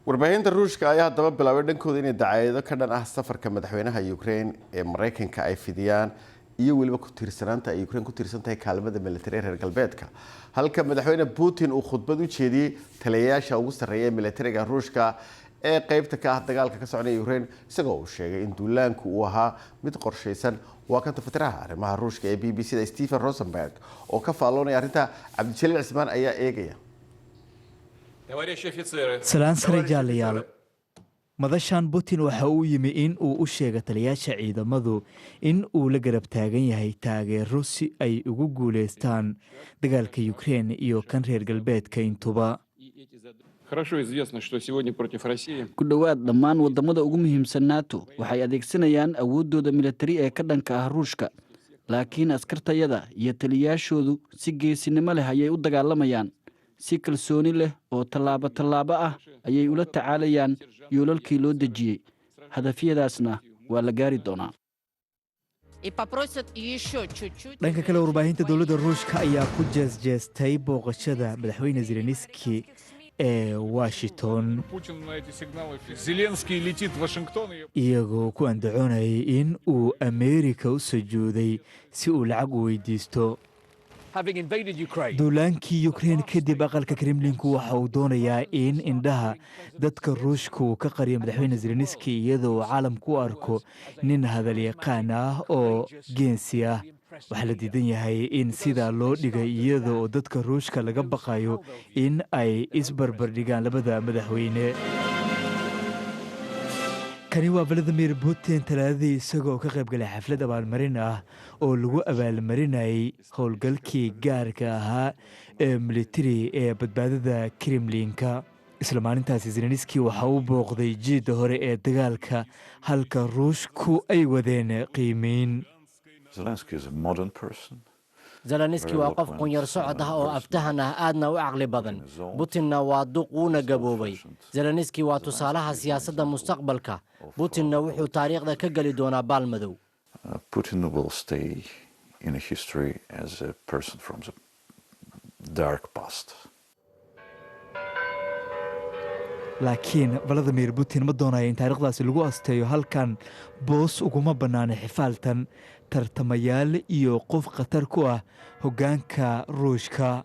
warbaahinta Ruushka ayaa daba bilaabay dhankooda inay dacaayado ka dhan ah safarka madaxweynaha Ukraine ee Mareykanka ay fidiyaan iyo waliba ku tiirsanaanta ay Ukraine ku tiirsantahay kaalmada military reer galbeedka halka madaxweyne Putin uu khudbad u jeediyay taliyayaasha ugu sarreeya militariga Ruushka ee qaybta ka ah dagaalka ka soconaya Ukraine isagoo uu sheegay in duulaanku uu ahaa mid qorsheysan waa ka tafatiraha arrimaha Ruushka ee BBC-da Stephen Rosenberg oo ka faaloonaya arrinta Cabdijaliil Cismaan ayaa eegaya salaan sare jaalayaal madashan Putin waxa uu yimi in uu u sheegay taliyayaasha ciidamadu in uu la garab taagan yahay taageero si ay ugu guuleystaan dagaalka Ukraine iyo kan reer galbeedka intuba ku dhawaad dhammaan wadamada ugu muhiimsan NATO waxay adeegsanayaan awoodooda militari ee ka dhanka ah Ruushka laakiin askartayada iyo taliyayaashoodu si geesinimo leh ayay u dagaalamayaan si kalsooni leh oo tallaabo ah ayay ula tacaalayaan yoolalkii loo dejiyay hadafyadaasna waa la gaari doonaa dhanka kale warbaahinta dowladda Ruushka ayaa ku jeesjeestay booqashada madaxweyne Zelensky ee Washington iyagoo ku andacoonayay in uu Ameerika u sujuuday si uu lacag u weydiisto duulaankii Ukraine kadib aqalka Kremlinku waxa uu doonayaa in indhaha dadka Ruushka uu ka qariyo madaxweyne Zelensky iyadoo caalamku u arko nin hadal yaqaan ah oo geensi ah waxaa la diidan yahay in sida loo dhigay iyadoo dadka Ruushka laga baqayo in ay isbarbar dhigaan labada madaxweyne kani waa Vladimir Putin talaadii isagoo ka qayb galay xaflad abaalmarin ah oo lagu abaalmarinayay howlgalkii gaarka ahaa ee military ee badbaadada Kremlinka isla maalintaasi Zelensky waxa uu booqday jiidda hore ee dagaalka halka Ruushku ay wadeen qiimeyn Zelensky waa qof qunyar socod ah oo aftahan ah aadna u caqli badan Putinna waa duq uuna gaboobay Zelensky waa tusaalaha siyaasadda mustaqbalka Putinna wuxuu taariikhda ka gali doonaa baalmadow Putin will stay in history as a person from the dark past laakiin Vladimir Putin ma doonayo in taariikhdaasi lagu asteeyo halkan boos uguma bannaana xifaaltan tartamayaal iyo qof khatar ku ah hoggaanka Ruushka